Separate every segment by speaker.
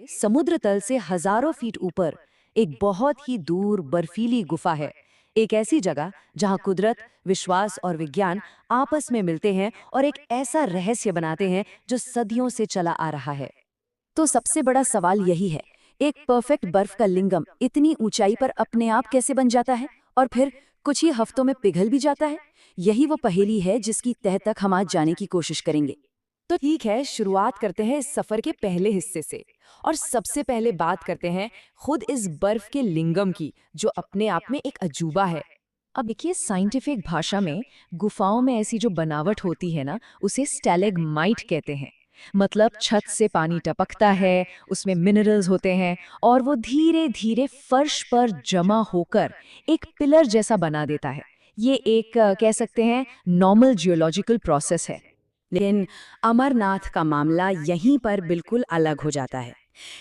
Speaker 1: समुद्र तल से हजारों फीट ऊपर एक बहुत ही दूर बर्फीली गुफा है। एक ऐसी जगह जहां कुदरत, विश्वास और विज्ञान आपस में मिलते हैं और एक ऐसा रहस्य बनाते हैं जो सदियों से चला आ रहा है। तो सबसे बड़ा सवाल यही है, एक परफेक्ट बर्फ का लिंगम इतनी ऊंचाई पर अपने आप कैसे बन जाता है और फिर कुछ ही हफ्तों में पिघल भी जाता है? यही वो पहेली है जिसकी तह तक हम आज जाने की कोशिश करेंगे। तो ठीक है, शुरुआत करते हैं इस सफर के पहले हिस्से से। और सबसे पहले बात करते हैं खुद इस बर्फ के लिंगम की, जो अपने आप में एक अजूबा है। अब देखिए, साइंटिफिक भाषा में गुफाओं में ऐसी जो बनावट होती है ना, उसे स्टैलेग्माइट कहते हैं। मतलब छत से पानी टपकता है, उसमें मिनरल्स होते हैं और वो धीरे धीरे फर्श पर जमा होकर एक पिलर जैसा बना देता है। ये एक कह सकते हैं नॉर्मल जियोलॉजिकल प्रोसेस है। लेकिन अमरनाथ का मामला यहीं पर बिल्कुल अलग हो जाता है।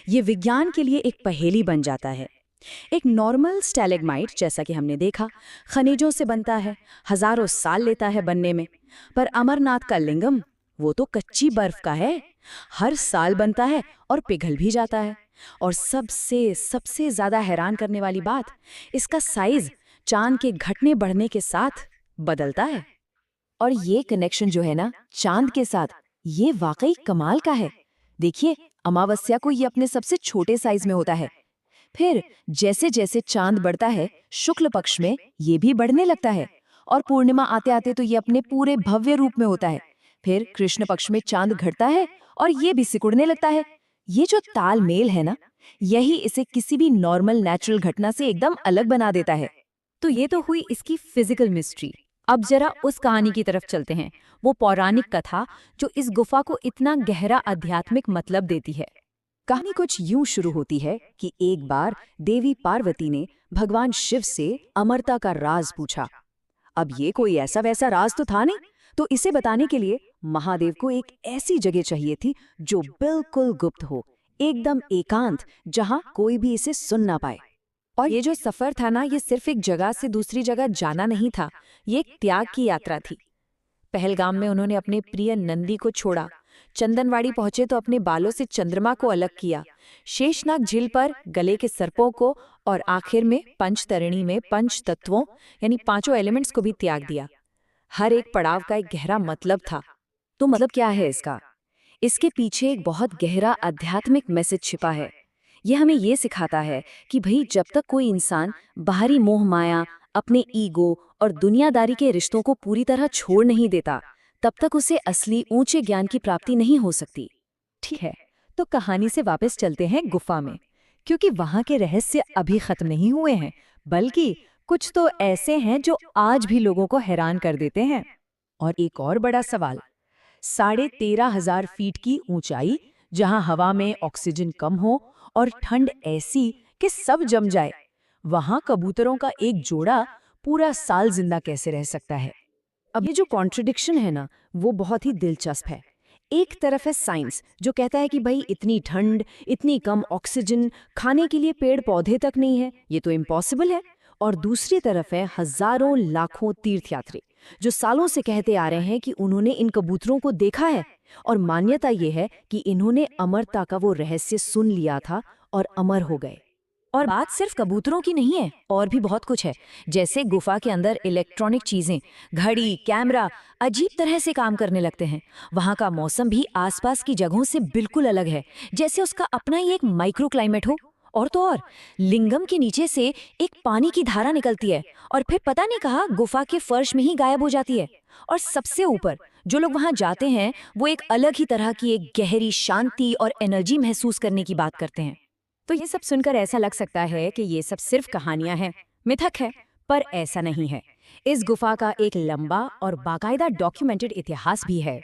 Speaker 1: ये विज्ञान के लिए एक पहेली बन जाता है। एक नॉर्मल स्टैलेग्माइट, जैसा कि हमने देखा, खनिजों से बनता है, हजारों साल लेता है बनने में। पर अमरनाथ का लिंगम, वो तो कच्ची बर्फ का है, हर साल बनता है और पिघल भी जाता है। और सबसे सबसे ज्यादा हैरान करने वाली बात, इसका साइज चांद के घटने बढ़ने के साथ बदलता है। और ये कनेक्शन जो है ना चांद के साथ, ये वाकई कमाल का है। देखिए, अमावस्या को ये अपने सबसे छोटे साइज में होता है, फिर जैसे जैसे चांद बढ़ता है शुक्ल पक्ष में ये भी बढ़ने लगता है, और पूर्णिमा आते आते तो ये अपने पूरे भव्य रूप में होता है। फिर कृष्ण पक्ष में चांद घटता है और ये भी सिकुड़ने लगता है। ये जो तालमेल है ना, यही इसे किसी भी नॉर्मल नेचुरल घटना से एकदम अलग बना देता है। तो ये तो हुई इसकी फिजिकल मिस्ट्री। अब जरा उस कहानी की तरफ चलते हैं, वो पौराणिक कथा जो इस गुफा को इतना गहरा आध्यात्मिक मतलब देती है। कहानी कुछ यूं शुरू होती है कि एक बार देवी पार्वती ने भगवान शिव से अमरता का राज पूछा। अब ये कोई ऐसा वैसा राज तो था नहीं, तो इसे बताने के लिए महादेव को एक ऐसी जगह चाहिए थी जो बिल्कुल गुप्त हो, एकदम एकांत, जहां कोई भी इसे सुन ना पाए। और ये जो सफर था ना, ये सिर्फ एक जगह से दूसरी जगह जाना नहीं था, ये एक त्याग की यात्रा थी। पहलगाम में उन्होंने अपने प्रिय नंदी को छोड़ा, चंदनवाड़ी पहुंचे तो अपने बालों से चंद्रमा को अलग किया, शेषनाग झील पर गले के सर्पों को, और आखिर में पंचतरणी में पंच तत्वों यानी पांचों एलिमेंट्स को भी त्याग दिया। हर एक पड़ाव का एक गहरा मतलब था। तो मतलब क्या है इसका? इसके पीछे एक बहुत गहरा आध्यात्मिक मैसेज छिपा है। यह हमें ये सिखाता है कि भाई, जब तक कोई इंसान बाहरी मोह माया, अपने ईगो और दुनियादारी के रिश्तों को पूरी तरह छोड़ नहीं देता, तब तक उसे असली ऊंचे ज्ञान की प्राप्ति नहीं हो सकती। ठीक है, तो कहानी से वापस चलते हैं गुफा में, क्योंकि वहां के रहस्य अभी खत्म नहीं हुए हैं, बल्कि कुछ तो ऐसे हैं जो आज भी लोगों को हैरान कर देते हैं। और एक और बड़ा सवाल, 13,500 फीट की ऊंचाई, जहां हवा में ऑक्सीजन कम हो और ठंड ऐसी कि सब जम जाए, वहां कबूतरों का एक जोड़ा पूरा साल जिंदा कैसे रह सकता है? अब ये जो कॉन्ट्रडिक्शन है ना, वो बहुत ही दिलचस्प है। एक तरफ है साइंस जो कहता है कि भाई, इतनी ठंड, इतनी कम ऑक्सीजन, खाने के लिए पेड़ पौधे तक नहीं है, ये तो इम्पॉसिबल है। और दूसरी तरफ है हजारों लाखों तीर्थयात्री जो सालों से कहते आ रहे हैं कि उन्होंने इन कबूतरों को देखा है, और मान्यता ये है कि इन्होंने अमरता का वो रहस्य सुन लिया था और अमर हो गए। और बात सिर्फ कबूतरों की नहीं है, और भी बहुत कुछ है। जैसे गुफा के अंदर इलेक्ट्रॉनिक चीजें, घड़ी, कैमरा अजीब तरह से काम करने लगते हैं। वहां का मौसम भी आसपास की जगहों से बिल्कुल अलग है, जैसे उसका अपना ही एक माइक्रो क्लाइमेट हो। और तो और, लिंगम के नीचे से एक पानी की धारा निकलती है और फिर पता नहीं कहाँ गुफा के फर्श में ही गायब हो जाती है। और सबसे ऊपर जो लोग वहां जाते हैं, वो एक अलग ही तरह की एक गहरी शांति और एनर्जी महसूस करने की बात करते हैं। तो ये सब सुनकर ऐसा लग सकता है कि ये सब सिर्फ कहानियां हैं, मिथक है, पर ऐसा नहीं है। इस गुफा का एक लंबा और बाकायदा डॉक्यूमेंटेड इतिहास भी है।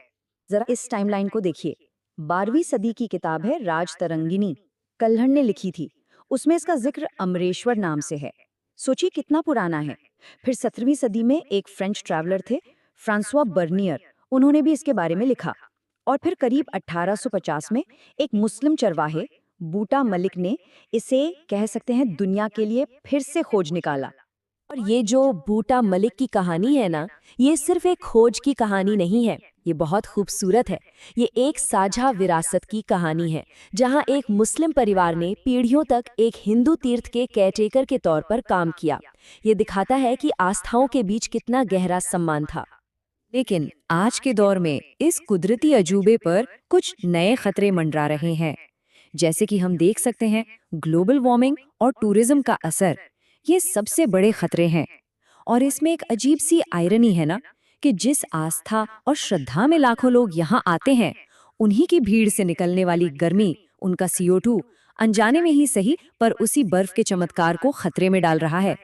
Speaker 1: जरा इस टाइमलाइन को देखिए। 12वीं सदी की किताब है राजतरंगिणी, कल्हड़ ने लिखी थी। उसमें इसका जिक्र अमरेश्वर नाम से है। सोचिए कितना पुराना है। फिर 17वीं सदी में एक फ्रेंच ट्रैवलर थे, फ्रांसवा बर्नियर, उन्होंने भी इसके बारे में लिखा। और फिर करीब 1850 में एक मुस्लिम चरवाहे बूटा मलिक ने इसे, कह सकते हैं, दुनिया के लिए फिर से खोज निकाला। और ये जो बूटा मलिक की कहानी है ना, ये सिर्फ एक खोज की कहानी नहीं है,
Speaker 2: ये बहुत खूबसूरत है। ये एक साझा विरासत की कहानी है, जहां एक मुस्लिम परिवार ने पीढ़ियों तक एक हिंदू तीर्थ के केयरटेकर के तौर पर काम किया। ये दिखाता है कि आस्थाओं के बीच कितना गहरा सम्मान था।
Speaker 1: लेकिन आज के दौर में इस कुदरती अजूबे पर कुछ नए खतरे मंडरा रहे हैं। जैसे कि हम देख सकते हैं, ग्लोबल वार्मिंग और टूरिज्म का असर, ये सबसे बड़े खतरे हैं। और इसमें एक अजीब सी आयरनी है ना, कि जिस आस्था और श्रद्धा में लाखों लोग यहाँ आते हैं, उन्हीं की भीड़ से निकलने वाली गर्मी, उनका CO2, अनजाने में ही सही पर उसी बर्फ के चमत्कार को खतरे में डाल रहा है।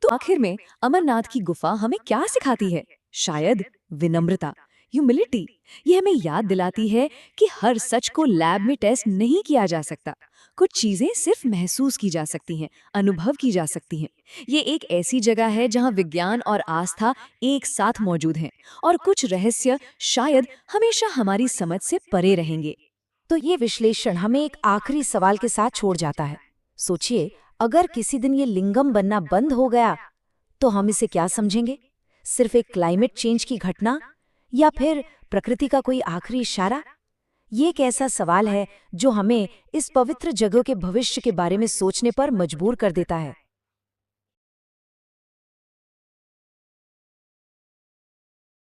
Speaker 2: तो आखिर में अमरनाथ की गुफा हमें क्या सिखाती है? शायद विनम्रता, ह्यूमिलिटी। ये हमें याद दिलाती है कि हर सच को लैब में टेस्ट नहीं किया जा सकता। कुछ चीजें सिर्फ महसूस की जा सकती हैं, अनुभव की जा सकती हैं। ये एक ऐसी जगह है जहां विज्ञान और आस्था एक साथ मौजूद हैं, और कुछ रहस्य शायद हमेशा हमारी समझ से परे रहेंगे।
Speaker 1: तो ये विश्लेषण हमें एक आखिरी सवाल के साथ छोड़ जाता है। सोचिए, अगर किसी दिन ये लिंगम बनना बंद हो गया, तो हम इसे क्या समझेंगे? सिर्फ एक क्लाइमेट चेंज की घटना, या फिर प्रकृति का कोई आखिरी इशारा? ये एक ऐसा सवाल है जो हमें इस पवित्र जगह के भविष्य के बारे में सोचने पर मजबूर कर देता है।